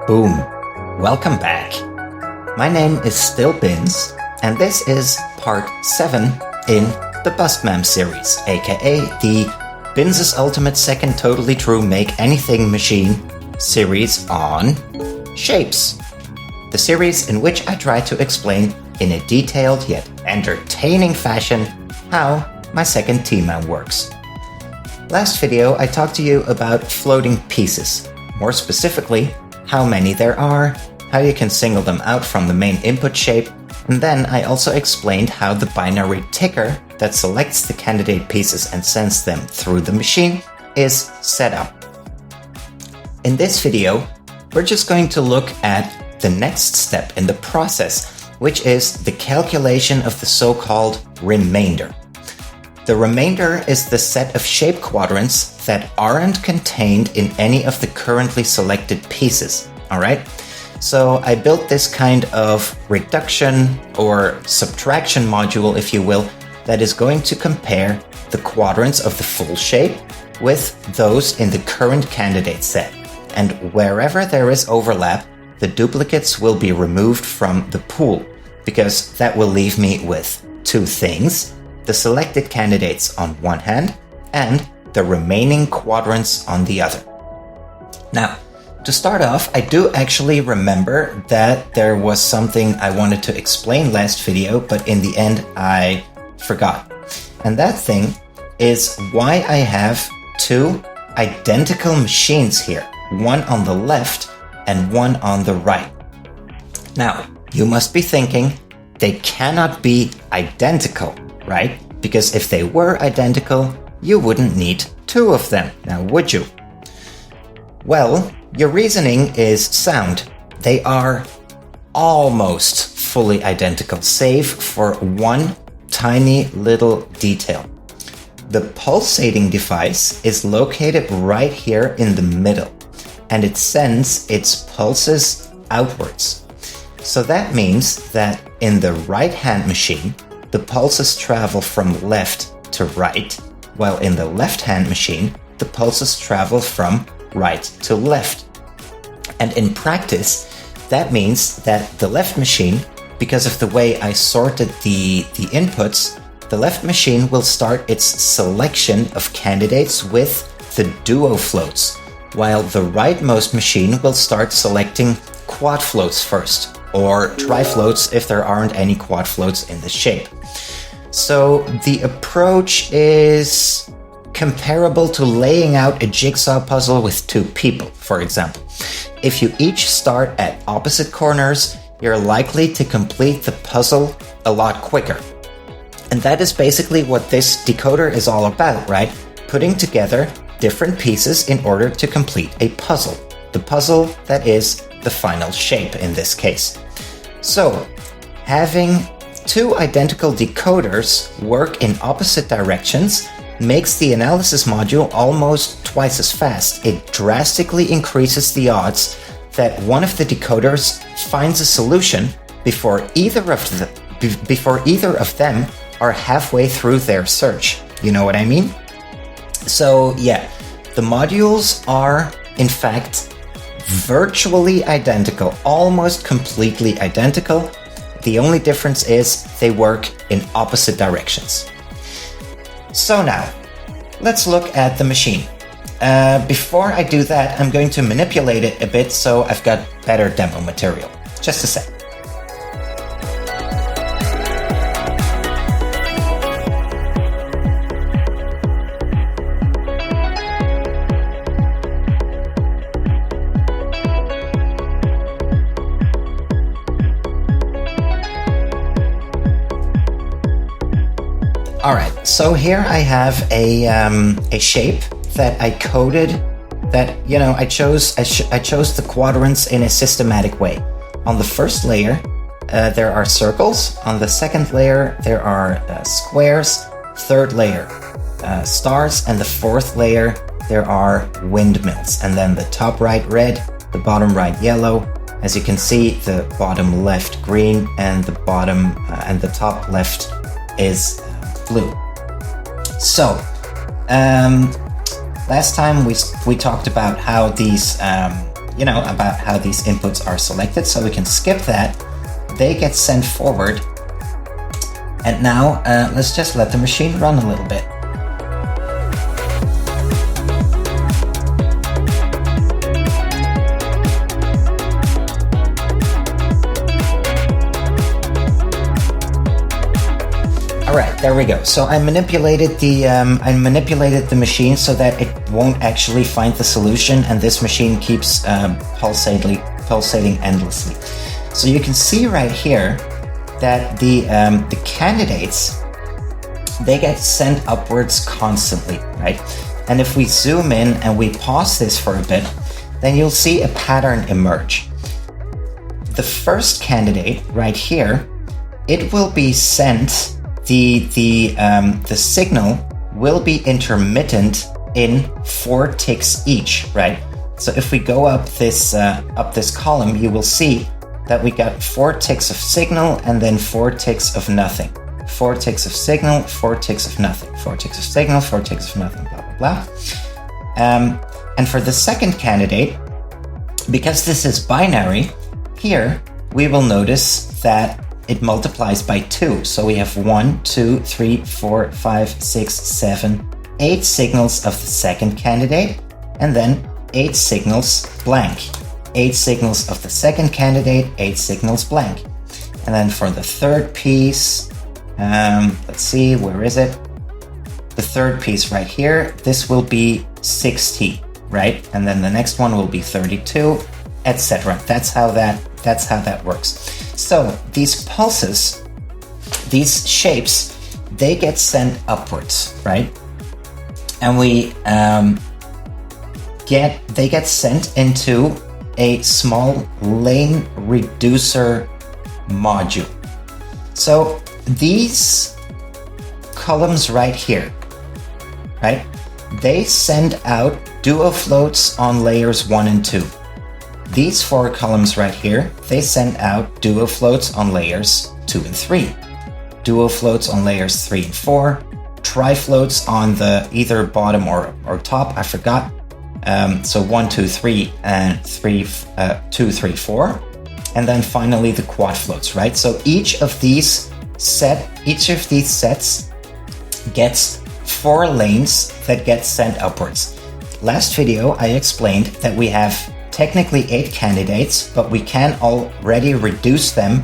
Boom! Welcome back. My name is still Bins, and this is part 7 in the BUSTTMAM series, aka the Bins' Ultimate Second Totally True Make Anything Machine series on shapes. The series in which I try to explain in a detailed yet entertaining fashion how my second TMAM works. Last video I talked to you about floating pieces, more specifically how many there are, how you can single them out from the main input shape, and then I also explained how the binary ticker that selects the candidate pieces and sends them through the machine is set up. In this video, we're just going to look at the next step in the process, which is the calculation of the so-called remainder. The remainder is the set of shape quadrants that aren't contained in any of the currently selected pieces, alright? So I built this kind of reduction or subtraction module, if you will, that is going to compare the quadrants of the full shape with those in the current candidate set. And wherever there is overlap, the duplicates will be removed from the pool, because that will leave me with two things: the selected candidates on one hand and the remaining quadrants on the other. Now, to start off, I do actually remember that there was something I wanted to explain last video, but in the end I forgot. And that thing is why I have two identical machines here, one on the left and one on the right. Now, you must be thinking they cannot be identical, right? Because if they were identical, you wouldn't need two of them, now would you? Well, your reasoning is sound. They are almost fully identical, save for one tiny little detail. The pulsating device is located right here in the middle, and it sends its pulses outwards. So that means that in the right-hand machine, the pulses travel from left to right, while in the left-hand machine, the pulses travel from right to left. And in practice, that means that the left machine, because of the way I sorted the inputs, the left machine will start its selection of candidates with the duo floats, while the rightmost machine will start selecting quad floats first, or tri-floats if there aren't any quad floats in the shape. So the approach is comparable to laying out a jigsaw puzzle with two people, for example. If you each start at opposite corners, you're likely to complete the puzzle a lot quicker. And that is basically what this decoder is all about, right? Putting together different pieces in order to complete a puzzle. The puzzle that is the final shape in this case. So, having two identical decoders work in opposite directions makes the analysis module almost twice as fast. It drastically increases the odds that one of the decoders finds a solution before either of them are halfway through their search. You know what I mean? So yeah, the modules are in fact virtually identical, almost completely identical. The only difference is they work in opposite directions. So now, let's look at the machine. Before I do that, I'm going to manipulate it a bit so I've got better demo material. Just a sec. Alright, so here I have a shape that I coded that, you know, I chose the quadrants in a systematic way. On the first layer, there are circles. On the second layer, there are squares. Third layer, stars. And the fourth layer, there are windmills. And then the top right red, the bottom right yellow. As you can see, the bottom left green, and the bottom and the top left is blue. So, last time we talked about how these about how these inputs are selected, so we can skip that. They get sent forward. And now let's just let the machine run a little bit. Alright, there we go. So I manipulated the machine so that it won't actually find the solution, and this machine keeps pulsating endlessly. So you can see right here that the candidates, they get sent upwards constantly, right? And if we zoom in and we pause this for a bit, then you'll see a pattern emerge. The first candidate right here, it will be sent. The signal will be intermittent in 4 ticks each, right? So if we go up this column, you will see that we got 4 ticks of signal and then 4 ticks of nothing. 4 ticks of signal, 4 ticks of nothing. 4 ticks of signal, 4 ticks of nothing, blah, blah, blah. And for the second candidate, because this is binary, here we will notice that it multiplies by 2. So we have 1, 2, 3, 4, 5, 6, 7, 8 signals of the second candidate, and then 8 signals blank. 8 signals of the second candidate, 8 signals blank. And then for the third piece, let's see, where is it? The third piece right here, this will be 60, right? And then the next one will be 32, etc. That's how that works. So these pulses, these shapes, they get sent upwards, right? And they get sent into a small lane reducer module. So these columns right here, right? They send out duo floats on layers 1 and 2. These 4 columns right here, they send out duo floats on layers 2 and 3. Duo floats on layers 3 and 4. Tri-floats on the either bottom or top, I forgot. So 1, 2, 3, and 2, 3, 4. And then finally the quad floats, right? So each of these sets gets 4 lanes that get sent upwards. Last video, I explained that we have technically 8 candidates, but we can already reduce them.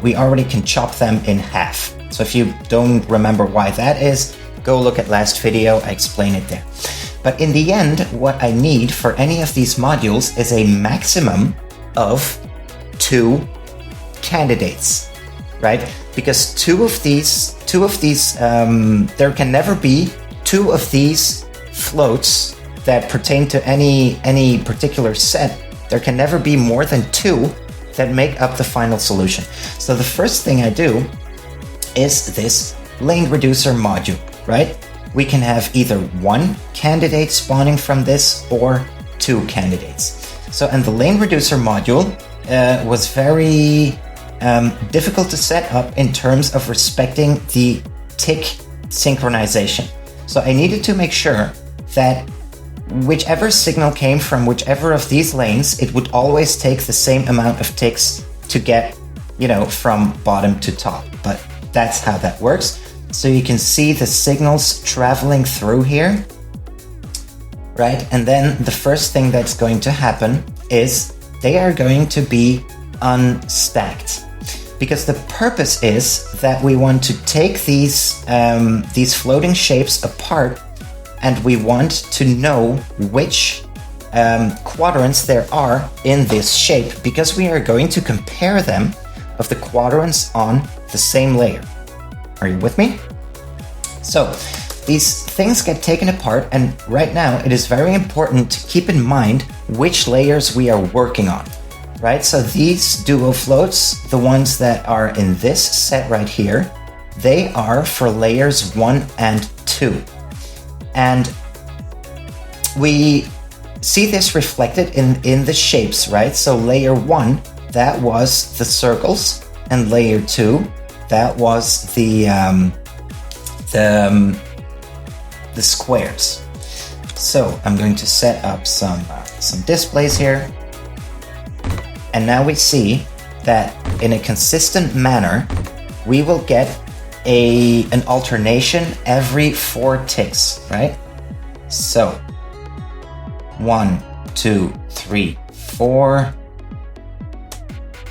We already can chop them in half. So if you don't remember why that is, go look at last video, I explain it there. But in the end, what I need for any of these modules is a maximum of 2 candidates, right? Because there can never be 2 of these floats that pertain to any particular set. There can never be more than 2 that make up the final solution. So the first thing I do is this lane reducer module, right? We can have either 1 candidate spawning from this or 2 candidates. So, and the lane reducer module was very difficult to set up in terms of respecting the tick synchronization. So I needed to make sure that whichever signal came from whichever of these lanes, it would always take the same amount of ticks to get, from bottom to top. But that's how that works. So you can see the signals traveling through here, right? And then the first thing that's going to happen is they are going to be unstacked. Because the purpose is that we want to take these floating shapes apart, and we want to know which quadrants there are in this shape, because we are going to compare them of the quadrants on the same layer. Are you with me? So these things get taken apart, and right now it is very important to keep in mind which layers we are working on, right? So these duo floats, the ones that are in this set right here, they are for layers 1 and 2. And we see this reflected in the shapes, right? So layer 1, that was the circles, and layer 2, that was the squares. So I'm going to set up some displays here. And now we see that in a consistent manner, we will get an alternation every 4 ticks, right? So 1, 2, 3, 4.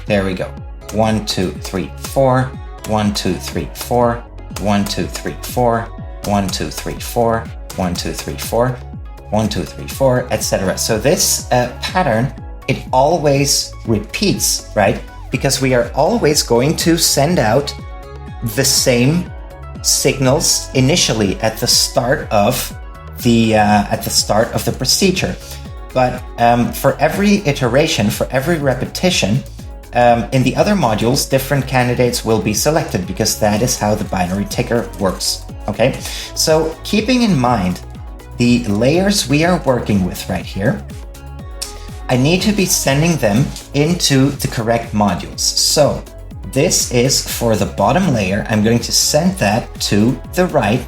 There we go. 1, 2, 3, 4. 1, 2, 3, 4. 1, 2, 3, 4. 1, 2, 3, 4. 1, 2, 3, 4. 1, 2, 3, 4, etc. So this pattern, it always repeats, right? Because we are always going to send out the same signals initially at the start of the procedure. But for every iteration, for every repetition, in the other modules, different candidates will be selected because that is how the binary ticker works. Okay, so keeping in mind the layers we are working with right here, I need to be sending them into the correct modules. So this is for the bottom layer. I'm going to send that to the right.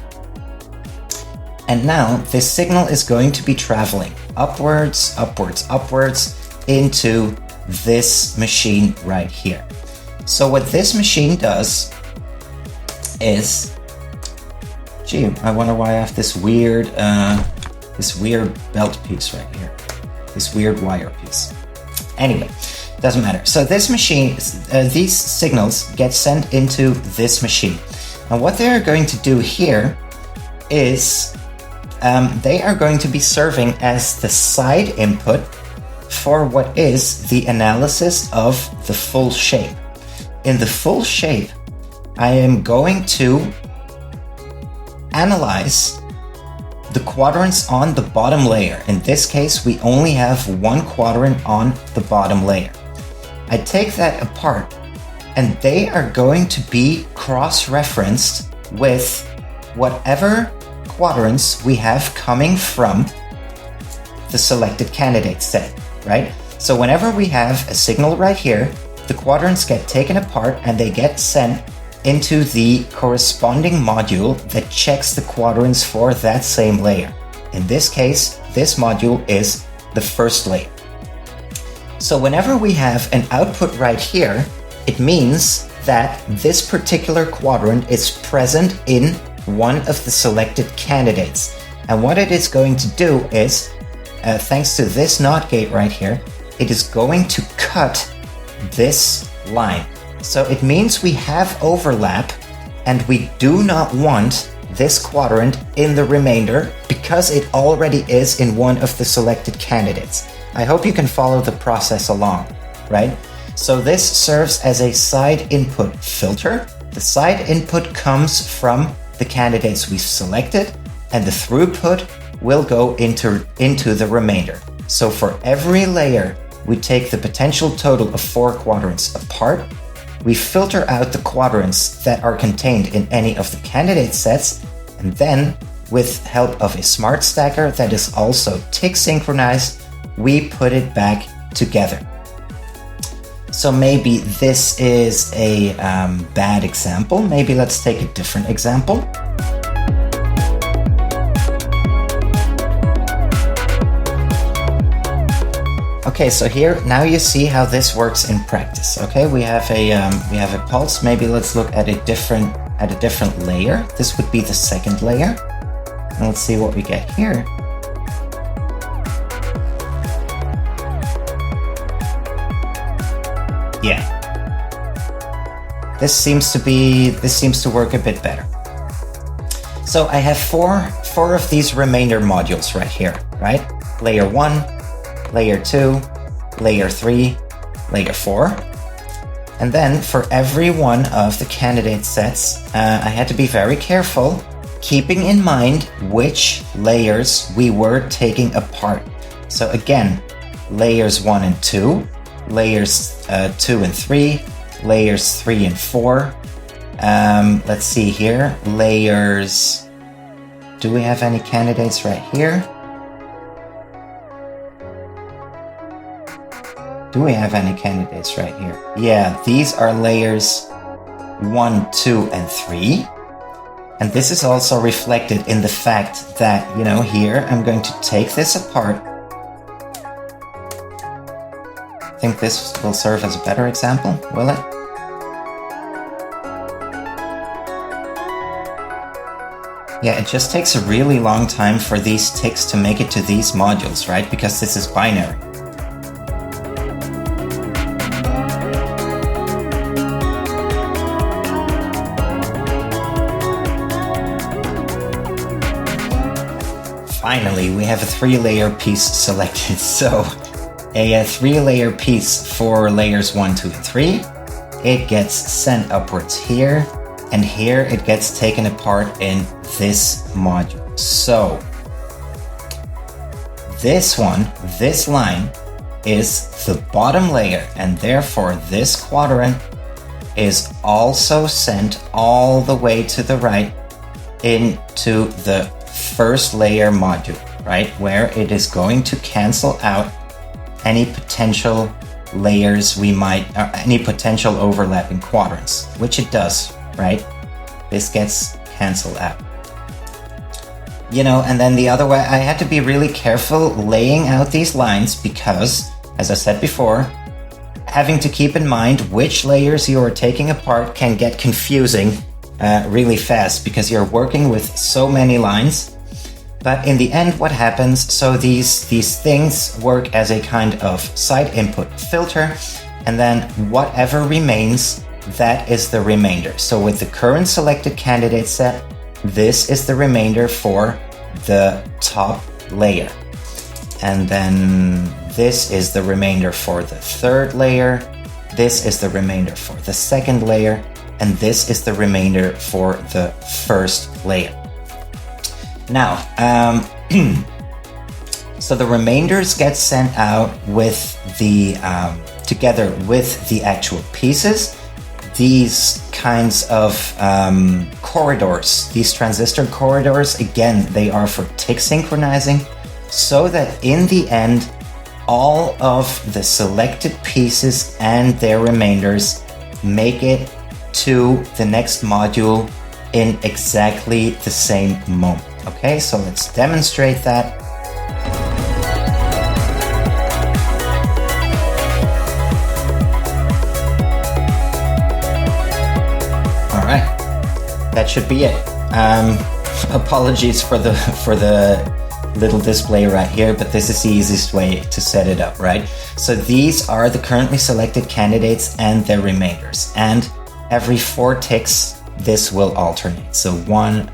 And now this signal is going to be traveling upwards, upwards, upwards into this machine right here. So what this machine does is, gee, I wonder why I have this weird belt piece right here. This weird wire piece. Anyway, doesn't matter. So this machine, these signals get sent into this machine. And what they are going to do here is they are going to be serving as the side input for what is the analysis of the full shape. In the full shape, I am going to analyze the quadrants on the bottom layer. In this case, we only have one quadrant on the bottom layer. I take that apart, and they are going to be cross-referenced with whatever quadrants we have coming from the selected candidate set, right? So whenever we have a signal right here, the quadrants get taken apart and they get sent into the corresponding module that checks the quadrants for that same layer. In this case, this module is the first layer. So whenever we have an output right here, it means that this particular quadrant is present in one of the selected candidates. And what it is going to do is, thanks to this NOT gate right here, it is going to cut this line. So it means we have overlap, and we do not want this quadrant in the remainder because it already is in one of the selected candidates. I hope you can follow the process along, right? So this serves as a side input filter. The side input comes from the candidates we've selected, and the throughput will go into the remainder. So for every layer, we take the potential total of 4 quadrants apart. We filter out the quadrants that are contained in any of the candidate sets, and then, with help of a smart stacker that is also tick synchronized, we put it back together. So maybe this is a bad example. Maybe let's take a different example. Okay, so here now you see how this works in practice. Okay, we have a pulse. Maybe let's look at a different layer. This would be the second layer. And let's see what we get here. Yeah, this seems to work a bit better. So I have four of these remainder modules right here, right? Layer 1, layer 2, layer 3, layer 4. And then for every one of the candidate sets, I had to be very careful, keeping in mind which layers we were taking apart. So again, layers 1 and 2, layers 2 and 3, layers 3 and 4. Let's see here, layers... Do we have any candidates right here? Do we have any candidates right here? Yeah, these are layers 1, 2, and 3. And this is also reflected in the fact that, you know, here I'm going to take this apart. I think this will serve as a better example, will it? Yeah, it just takes a really long time for these ticks to make it to these modules, right? Because this is binary. Finally, we have a 3-layer piece selected. So a 3-layer piece for layers 1, 2, and 3. It gets sent upwards here, and here it gets taken apart in this module. So this one, this line, is the bottom layer, and therefore this quadrant is also sent all the way to the right into the first layer module, right? Where it is going to cancel out any potential layers we might, any potential overlapping quadrants, which it does, right? This gets canceled out. You know, and then the other way, I had to be really careful laying out these lines because, as I said before, having to keep in mind which layers you are taking apart can get confusing really fast because you're working with so many lines. But in the end, what happens, so these things work as a kind of side input filter, and then whatever remains, that is the remainder. So with the current selected candidate set, this is the remainder for the top layer. And then this is the remainder for the third layer, this is the remainder for the second layer, and this is the remainder for the first layer. Now, so the remainders get sent out with the together with the actual pieces. These kinds of corridors, these transistor corridors, again, they are for tick synchronizing, so that in the end, all of the selected pieces and their remainders make it to the next module in exactly the same moment. Okay, so let's demonstrate that. All right, that should be it. Apologies for the little display right here, but this is the easiest way to set it up, right? So these are the currently selected candidates and their remainders, and every 4 ticks, this will alternate. So 1,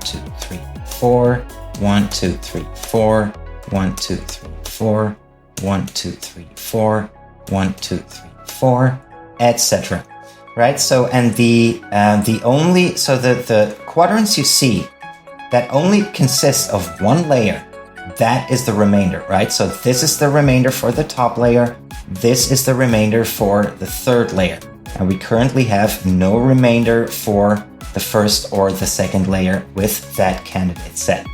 2, 3, 4, 1, 2, 3, 4, 1, 2, 3, 4, 1, 2, 3, 4, 1, 2, 3, 4, etc. Right? So, and the quadrants you see that only consists of one layer, that is the remainder, right? So this is the remainder for the top layer. This is the remainder for the third layer. And we currently have no remainder for the first or the second layer with that candidate set.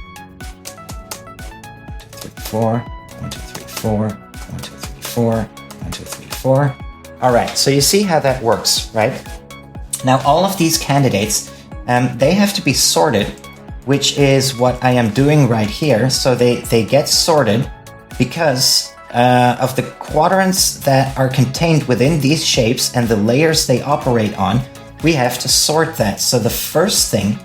1, 2, 3, 4, 1, 2, 3, 4, 1, 2, 3, 4, 1, 2, 3, 4. All right, so you see how that works, right? Now, all of these candidates, they have to be sorted, which is what I am doing right here. So they get sorted because of the quadrants that are contained within these shapes and the layers they operate on. We have to sort that. So the first thing,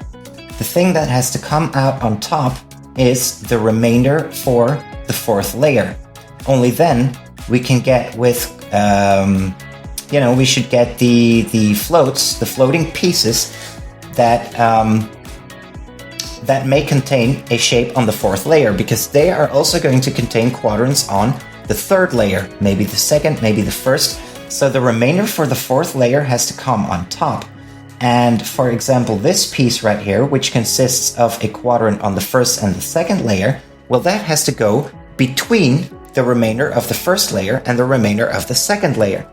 the thing that has to come out on top is the remainder for the fourth layer. Only then we can get with, we should get the floats, the floating pieces that that may contain a shape on the fourth layer, because they are also going to contain quadrants on the third layer, maybe the second, maybe the first. So the remainder for the fourth layer has to come on top. And for example, this piece right here, which consists of a quadrant on the first and the second layer, well, that has to go between the remainder of the first layer and the remainder of the second layer.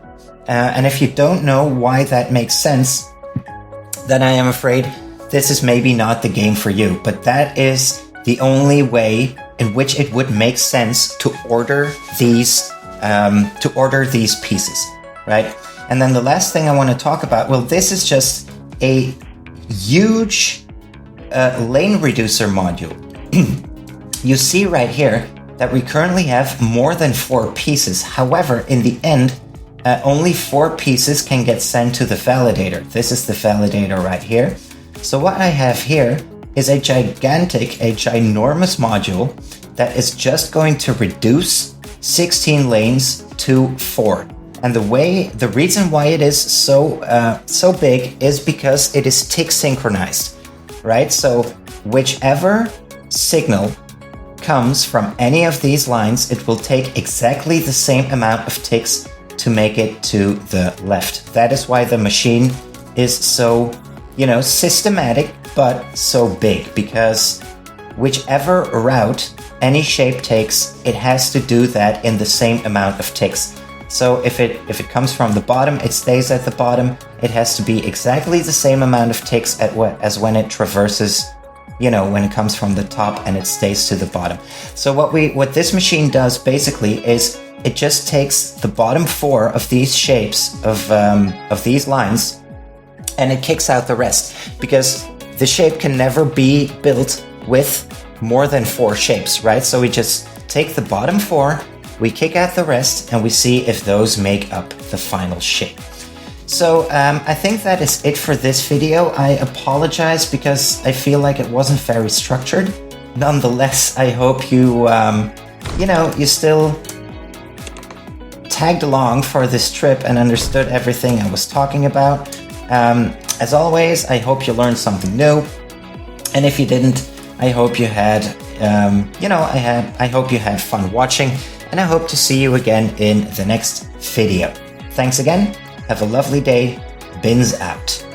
And if you don't know why that makes sense, then I am afraid this is maybe not the game for you. But that is the only way in which it would make sense to order these pieces, right? And then the last thing I want to talk about, well, this is just a huge lane reducer module. You see right here that we currently have more than 4 pieces. However, in the end, only 4 pieces can get sent to the validator. This is the validator right here. So what I have here is a ginormous module that is just going to reduce 16 lanes to 4. And the reason why it is so big is because it is tick synchronized, right? So whichever signal comes from any of these lines, it will take exactly the same amount of ticks to make it to the left. That is why the machine is so, systematic, but so big, because whichever route any shape takes, it has to do that in the same amount of ticks. So if it comes from the bottom, it stays at the bottom. It has to be exactly the same amount of ticks as when it traverses, when it comes from the top and it stays to the bottom. So what this machine does basically is it just takes the bottom 4 of these shapes of these lines, and it kicks out the rest, because the shape can never be built with more than 4 shapes, right? So we just take the bottom 4, we kick out the rest, and we see if those make up the final shape. So I think that is it for this video. I apologize because I feel like it wasn't very structured. Nonetheless, I hope you still tagged along for this trip and understood everything I was talking about. As always, I hope you learned something new. And if you didn't, I hope you had, I hope you had fun watching, and I hope to see you again in the next video. Thanks again. Have a lovely day. Bins out.